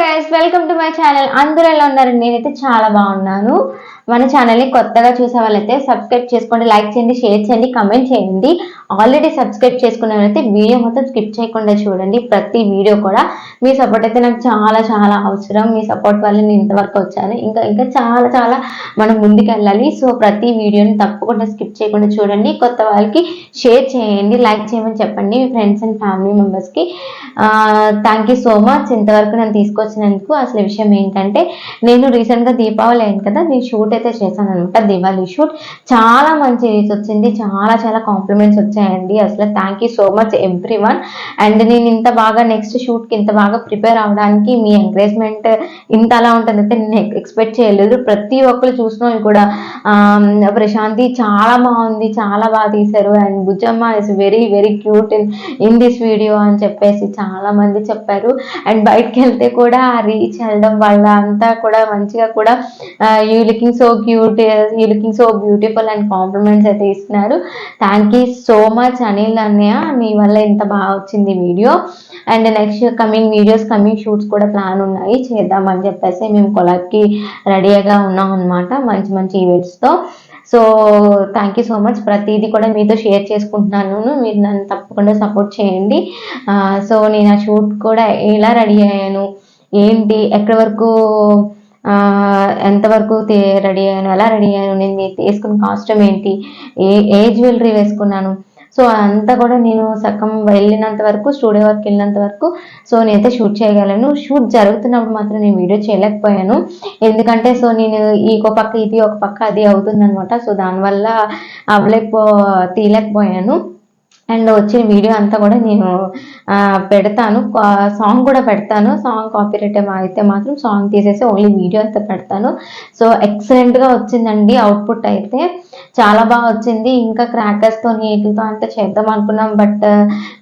Guys, welcome to my channel. అందరూ ఎలా ఉన్నారండి? నేనైతే చాలా బాగున్నాను. మన ఛానల్ని కొత్తగా చూసే వాళ్ళైతే సబ్స్క్రైబ్ చేసుకోండి, లైక్ చేయండి, షేర్ చేయండి, కమెంట్ చేయండి. ఆల్రెడీ సబ్స్క్రైబ్ చేసుకున్న వాళ్ళైతే వీడియో మొత్తం స్కిప్ చేయకుండా చూడండి. ప్రతి వీడియో కూడా మీ సపోర్ట్ అయితే నాకు చాలా చాలా అవసరం. మీ సపోర్ట్ వల్ల నేను ఇంతవరకు వచ్చాను. ఇంకా ఇంకా చాలా చాలా మనం ముందుకు వెళ్ళాలి. సో ప్రతి వీడియోని తప్పకుండా స్కిప్ చేయకుండా చూడండి. కొత్త వాళ్ళకి షేర్ చేయండి, లైక్ చేయమని చెప్పండి మీ ఫ్రెండ్స్ అండ్ ఫ్యామిలీ మెంబర్స్కి. థ్యాంక్ యూ సో మచ్ ఇంతవరకు నేను తీసుకొచ్చినందుకు. అసలు విషయం ఏంటంటే, నేను రీసెంట్గా దీపావళి అయింది కదా, నేను షూట్ అయితే చేశాను అనమాట. దివాళీ షూట్ చాలా మంచి రీచ్ వచ్చింది, చాలా చాలా కాంప్లిమెంట్స్ వచ్చాయండి. అసలు thank you so much every one. And నేను ఇంత బాగా నెక్స్ట్ షూట్కి ఇంత బాగా ప్రిపేర్ అవడానికి మీ ఎంకరేజ్మెంట్ ఇంత అలా ఉంటుందంటే నేను ఎక్స్పెక్ట్ చేయలేదు. ప్రతి ఒక్కరు చూసిన కూడా ప్రశాంతి చాలా బాగుంది, చాలా బాగా తీశారు, and Bujjamma is very very cute in this video అని చెప్పేసి చాలా మంది చెప్పారు. అండ్ బయటకు వెళ్తే కూడా రీచ్ వెళ్ళడం వల్ల అంతా కూడా మంచిగా కూడా you looking so cute, you looking so beautiful and compliments అయితే ఇస్తున్నారు. Thank you so much Anil అన్నయ్య, మీ వల్ల ఇంత బాగా వచ్చింది video. And next coming videos, coming shoots కూడా ప్లాన్ ఉన్నాయి, చేద్దామని చెప్పేసి మేము కొలాబ్కి రెడీగా ఉన్నాం అనమాట, మంచి మంచి ఈవెంట్స్తో. So thank you so much. ప్రతిదీ కూడా మీతో షేర్ చేసుకుంటున్నాను, మీరు నన్ను తప్పకుండా సపోర్ట్ చేయండి. సో నేను ఆ షూట్ కూడా ఎలా రెడీ అయ్యాను, ఏంటి, ఎక్కడి వరకు ఎంతవరకు రెడీ అయ్యాను, ఎలా రెడీ అయ్యాను, నేను వేసుకున్న కాస్ట్యూమ్ ఏంటి, ఏ జ్యువెలరీ వేసుకున్నాను, సో అంతా కూడా నేను సగం వెళ్ళినంత వరకు, స్టూడియో వరకు వెళ్ళినంత వరకు సో నేనైతే షూట్ చేయగలను. షూట్ జరుగుతున్నప్పుడు మాత్రం నేను వీడియో చేయలేకపోయాను, ఎందుకంటే సో నేను ఒక పక్క ఇది ఒక పక్క అది అవుతుందనమాట. సో దానివల్ల తీయలేకపోయాను. అండ్ వచ్చిన వీడియో అంతా కూడా నేను పెడతాను, సాంగ్ కూడా పెడతాను. సాంగ్ కాపీరైట్ అయితే మాత్రం సాంగ్ తీసేసి ఓన్లీ వీడియో అయితే పెడతాను. సో ఎక్సలెంట్గా వచ్చిందండి, అవుట్పుట్ అయితే చాలా బాగా వచ్చింది. ఇంకా క్రాకర్స్తో వీటితో అంతా చేద్దాం అనుకున్నాం, బట్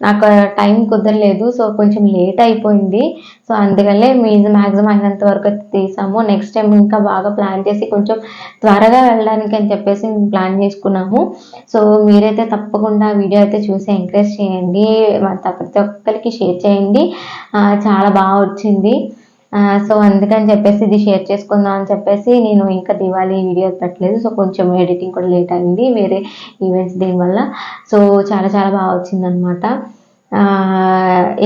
నాకు టైం కుదరలేదు, సో కొంచెం లేట్ అయిపోయింది. సో అందుకనే మ్యాక్సిమం అయినంత వరకు అయితే తీసాము. నెక్స్ట్ టైం ఇంకా బాగా ప్లాన్ చేసి కొంచెం త్వరగా వెళ్ళడానికి అని చెప్పేసి మేము ప్లాన్ చేసుకున్నాము. సో మీరైతే తప్పకుండా వీడియో అయితే చూసి ఎంకరేజ్ చేయండి, ప్రతి ఒక్కరికి షేర్ చేయండి. చాలా బాగా వచ్చింది. సో అందుకని చెప్పేసి ఇది షేర్ చేసుకుందాం అని చెప్పేసి నేను ఇంకా దివాళీ వీడియో పెట్టలేదు. సో కొంచెం ఎడిటింగ్ కూడా లేట్ అయింది, వేరే ఈవెంట్స్ దీనివల్ల. సో చాలా చాలా బాగా వచ్చిందనమాట.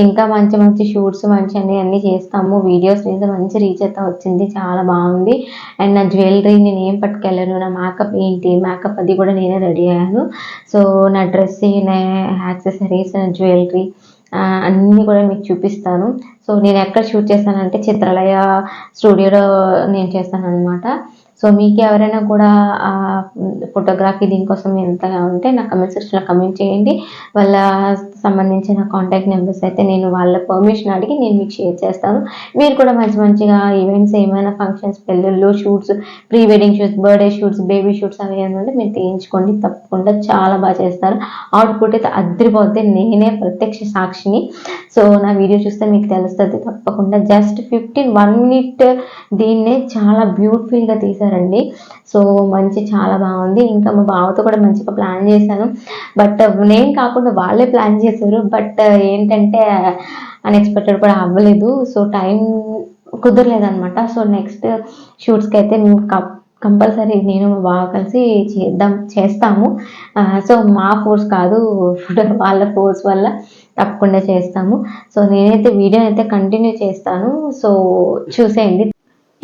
ఇంకా మంచి మంచి షూట్స్ మంచి అన్నీ చేస్తాము. వీడియోస్ మీద మంచి రీచ్ అయితే వచ్చింది, చాలా బాగుంది. అండ్ నా జ్యువెలరీ నేను ఏం పట్టుకెళ్ళాను, నా మేకప్ ఏంటి, మేకప్ అది కూడా నేనే రెడీ అయ్యాను. సో నా డ్రెస్, నా యాక్సెసరీస్, నా జ్యువెలరీ అన్నీ కూడా మీకు చూపిస్తాను. సో నేను ఎక్కడ షూట్ చేస్తానంటే చిత్రాలయ స్టూడియోలో నేను చేస్తాను అనమాట. సో మీకు ఎవరైనా కూడా ఫోటోగ్రఫీ దీనికోసం ఎంతగా ఉంటే నా కమెంట్ సెక్షన్లో కమెంట్ చేయండి. వాళ్ళ సంబంధించిన కాంటాక్ట్ నెంబర్స్ అయితే నేను వాళ్ళ పర్మిషన్ అడిగి నేను మీకు షేర్ చేస్తాను. మీరు కూడా మంచి మంచిగా ఈవెంట్స్, ఏమైనా ఫంక్షన్స్, పెళ్ళిళ్ళు, shoots, pre wedding shoots, birthday shoots, baby shoots అవి ఏమంటే మీరు తీయించుకోండి, తప్పకుండా చాలా బాగా చేస్తారు. అవుట్పుట్ అయితే అద్దరిపోతే, నేనే ప్రత్యక్ష సాక్షిని. సో నా వీడియో చూస్తే మీకు తెలుస్తుంది తప్పకుండా. జస్ట్ 1 minute దీన్నే చాలా బ్యూటిఫుల్గా తీశారండి. సో చాలా బాగుంది. ఇంకా మా బావతో కూడా మంచిగా ప్లాన్ చేశాను, బట్ నేను కాకుండా వాళ్ళే ప్లాన్ చేశారు. బట్ ఏంటంటే అన్ఎక్స్పెక్టెడ్ కూడా అవ్వలేదు, సో టైం కుదరలేదనమాట. సో నెక్స్ట్ షూట్స్కి అయితే కంపల్సరీ నేను మా బావ కలిసి చేస్తాము. సో మా ఫోర్స్ కాదు, వాళ్ళ ఫోర్స్ వల్ల తప్పకుండా చేస్తాము. సో నేనైతే వీడియో అయితే కంటిన్యూ చేస్తాను, సో చూసేయండి.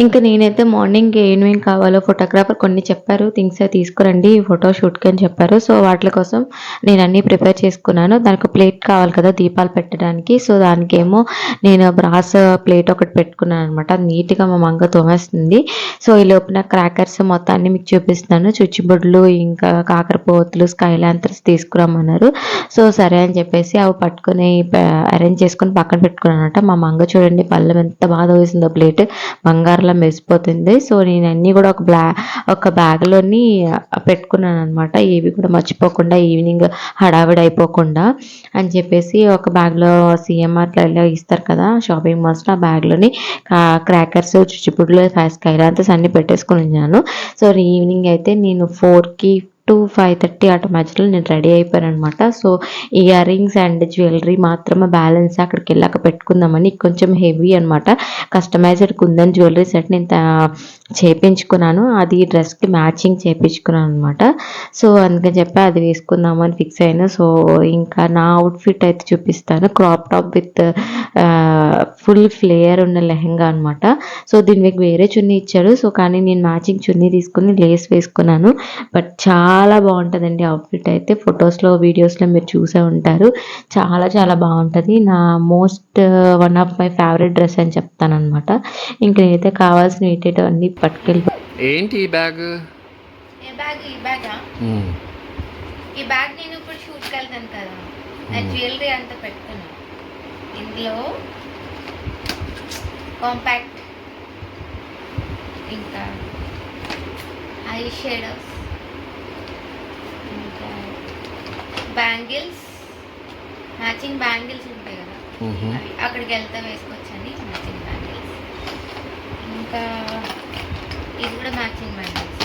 ఇంకా నేనైతే మార్నింగ్ ఏమేమి కావాలో ఫోటోగ్రాఫర్ కొన్ని చెప్పారు, థింగ్స్ అవి తీసుకురండి ఫోటో షూట్కి అని చెప్పారు. సో వాటి కోసం నేను అన్నీ ప్రిపేర్ చేసుకున్నాను. దానికి ప్లేట్ కావాలి కదా దీపాలు పెట్టడానికి. సో దానికేమో నేను బ్రాస్ ప్లేట్ ఒకటి పెట్టుకున్నాను అనమాట. నీట్గా మా మంగ తోమేస్తుంది. సో ఈ లోపల క్రాకర్స్ మొత్తాన్ని మీకు చూపిస్తున్నాను. చుచ్చుబుడ్లు, ఇంకా కాకరపోతులు, స్కై ల్యాంతర్స్ తీసుకురమ్మన్నారు. సో సరే అని చెప్పేసి అవి పట్టుకొని అరేంజ్ చేసుకొని పక్కన పెట్టుకున్నాను అనమాట. మా మంగ చూడండి పళ్ళం ఎంత బాగా వేసిందో, ప్లేట్ బంగారం మెరిసిపోతుంది. సో నేను అన్నీ కూడా ఒక బ్యాగ్లోని పెట్టుకున్నాను అనమాట, ఏవి కూడా మర్చిపోకుండా, ఈవినింగ్ హడావిడి అయిపోకుండా అని చెప్పేసి. ఒక బ్యాగ్లో CMR ఇస్తారు కదా షాపింగ్ మాల్స్లో, ఆ బ్యాగ్లోని క్రాకర్స్, చుచ్చుపుడ్లు, స్కై ల్యాంతర్స్ అన్నీ పెట్టేసుకుని ఉన్నాను. సో ఈవినింగ్ అయితే నేను 4కి టు 5:30 అటు మధ్యలో నేను రెడీ అయిపోయాను అనమాట. So ear rings and jewellery మాత్రమే బ్యాలెన్స్ అక్కడికి వెళ్ళాక పెట్టుకుందామని, కొంచెం హెవీ అనమాట. కస్టమైజ్డ్ కుందన్ జ్యువెలరీ సెట్ నేను చేపించుకున్నాను, అది డ్రెస్కి మ్యాచింగ్ చేపించుకున్నాను అనమాట. సో అందుకని చెప్పి అది వేసుకుందామని ఫిక్స్ అయ్యాను. సో ఇంకా నా అవుట్ఫిట్ అయితే చూపిస్తాను. Crop top with full flayer ఉన్న లెహెంగా అనమాట. సో దీనికి వేరే చున్నీ ఇచ్చాడు. సో కానీ నేను మ్యాచింగ్ చున్నీ తీసుకుని లేస్ వేసుకున్నాను. బట్ చాలా బాగుంటుందండి అవుట్ఫిట్ అయితే. ఫొటోస్లో వీడియోస్లో మీరు చూసే ఉంటారు. చాలా చాలా బాగుంటుంది. నా most one of my favourite dress అని చెప్తాను అనమాట. ఇంక నేనైతే కావాల్సిన అన్నీ పట్టుకెళ్ళి. ఏంటి ఈ బ్యాగ్? ఈ బ్యాగ్ నేను ఇప్పుడు షూట్కి వెళ్తాను కదా, నా జ్యువెలరీ అంతా పెట్టుకున్నాను ఇందులో. కాంపాక్ట్, ఇంకా ఐ షేడోస్, ఇంకా బ్యాంగిల్స్, మ్యాచింగ్ బ్యాంగిల్స్ ఉంటాయి కదా అవి అక్కడికి వెళ్తే వేసుకోవచ్చండి మ్యాచింగ్ బ్యాంగిల్స్. ఇంకా ఇది కూడా మ్యాచింగ్ బ్యాంగిల్స్.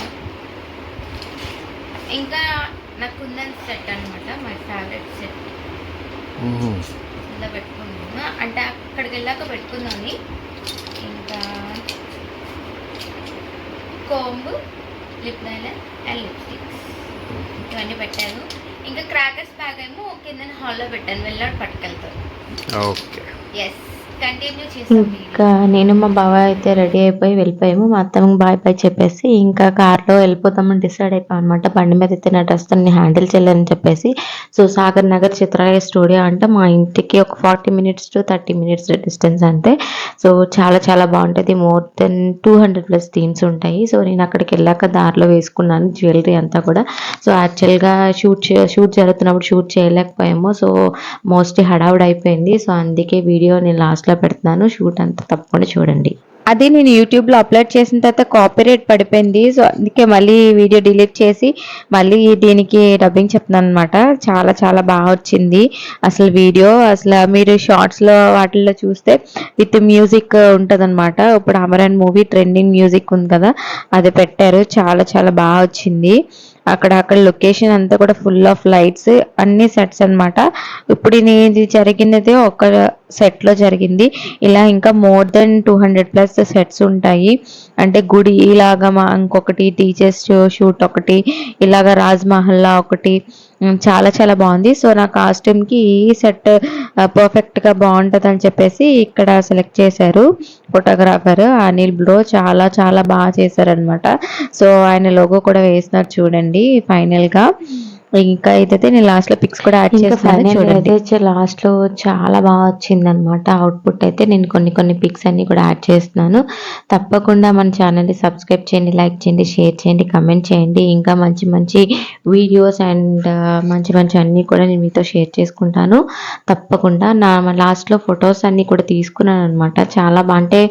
ఇంకా నాకు కుందన్ సెట్ అనమాట, మై ఫేవరెట్ సెట్. ఇలా పెట్టుకున్నాను అంటే అక్కడికి వెళ్ళాక పెట్టుకుందామని. ఇంకా comb, lip liner and lipsticks ఇవన్నీ పెట్టాను. ఇంకా క్రాకర్స్ బ్యాగ్ ఏమో కింద హాల్లో పెట్టాను, వెళ్ళాడు పట్టుకెళ్తాను. ఓకే, ఎస్, కంటిన్యూ చేసాం. ఇంకా నేను మా బావ అయితే రెడీ అయిపోయి వెళ్ళిపోయాము. మా అత్తమ్మకి బాయ్ బాయ్ చెప్పేసి ఇంకా కార్లో వెళ్ళిపోతామని డిసైడ్ అయిపోయాం అనమాట. బండి మీద అయితే నా డ్రెస్ ని హ్యాండిల్ చేయాలని చెప్పేసి. సో సాగర్ నగర్ చిత్రాలయ స్టూడియో అంటే మా ఇంటికి ఒక 40 minutes to 30 minutes డిస్టెన్స్ అంతే. సో చాలా చాలా బాగుంటుంది. మోర్ దెన్ 200+ థీమ్స్ ఉంటాయి. సో నేను అక్కడికి వెళ్ళాక దారిలో వేసుకున్నాను జ్యువెలరీ అంతా కూడా. సో యాక్చువల్గా షూట్ జరుగుతున్నప్పుడు షూట్ చేయలేకపోయాము. సో మోస్ట్లీ హడావుడి అయిపోయింది. సో అందుకే వీడియో నేను లాస్ట్లో పెడుతున్నాను. షూట్ అంతా తప్పకుండా చూడండి. అది నేను యూట్యూబ్లో అప్లోడ్ చేసిన తర్వాత కాపీరైట్ పడిపోయింది. సో అందుకే మళ్ళీ వీడియో డిలీట్ చేసి మళ్ళీ దీనికి డబ్బింగ్ చెప్తున్నాను అనమాట. చాలా చాలా బాగా వచ్చింది అసలు వీడియో. అసలు మీరు షార్ట్స్లో వాటిల్లో చూస్తే విత్ మ్యూజిక్ ఉంటుంది అనమాట. ఇప్పుడు అమరన్ మూవీ ట్రెండింగ్ మ్యూజిక్ ఉంది కదా, అది పెట్టారు. చాలా చాలా బాగా వచ్చింది. అక్కడ లొకేషన్ అంతా కూడా ఫుల్ ఆఫ్ లైట్స్, అన్ని సెట్స్ అనమాట. ఇప్పుడు ఇది జరిగినది ఒక సెట్లో జరిగింది. ఇలా ఇంకా మోర్ దెన్ 200+ సెట్స్ ఉంటాయి. అంటే గుడి ఇలాగా ఇంకొకటి టీచర్స్ షూట్ ఒకటి, ఇలాగ రాజ్మహల్లా ఒకటి, చాలా చాలా బాగుంది. సో నా కాస్ట్యూమ్కి ఈ సెట్ పర్ఫెక్ట్గా బాగుంటుంది అని చెప్పేసి ఇక్కడ సెలెక్ట్ చేశారు ఫోటోగ్రాఫర్ అనిల్ బ్రో. చాలా చాలా బాగా చేశారనమాట. సో ఆయన లోగో కూడా వేసినారు చూడండి ఫైనల్గా. ఇంకా అయితే నేను లాస్ట్లో పిక్స్ కూడా యాడ్ చేస్తాను చూడండి. లాస్ట్లో చాలా బాగా వచ్చింది అనమాట అవుట్పుట్ అయితే. నేను కొన్ని పిక్స్ అన్ని కూడా యాడ్ చేస్తున్నాను. తప్పకుండా మన ఛానల్ని సబ్స్క్రైబ్ చేయండి, లైక్ చేయండి, షేర్ చేయండి, కమెంట్ చేయండి. ఇంకా మంచి మంచి వీడియోస్ అండ్ మంచి మంచి అన్నీ కూడా నేను మీతో షేర్ చేసుకుంటాను. తప్పకుండా నా లాస్ట్లో ఫొటోస్ అన్నీ కూడా తీసుకున్నాను అనమాట. చాలా అంటే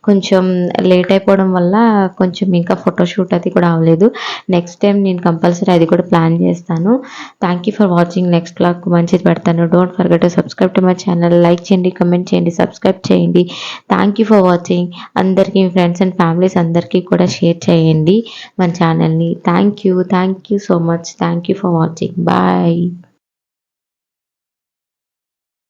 కొంచెం లేట్ అయిపోవడం వల్ల కొంచెం ఇంకా ఫోటోషూట్ అది కూడా అవ్వలేదు. నెక్స్ట్ టైం నేను కంపల్సరీ అది కూడా ప్లాన్ చేస్తాను. Thank you for watching. Next blog మంచిది పెడతాను. Don't forget to subscribe to my channel. Like చేయండి, కమెంట్ చేయండి, సబ్స్క్రైబ్ చేయండి. Thank you for watching. అందరికీ మీ ఫ్రెండ్స్ అండ్ ఫ్యామిలీస్ అందరికీ కూడా షేర్ చేయండి మన ఛానల్ని. Thank you so much. Thank you for watching. Bye.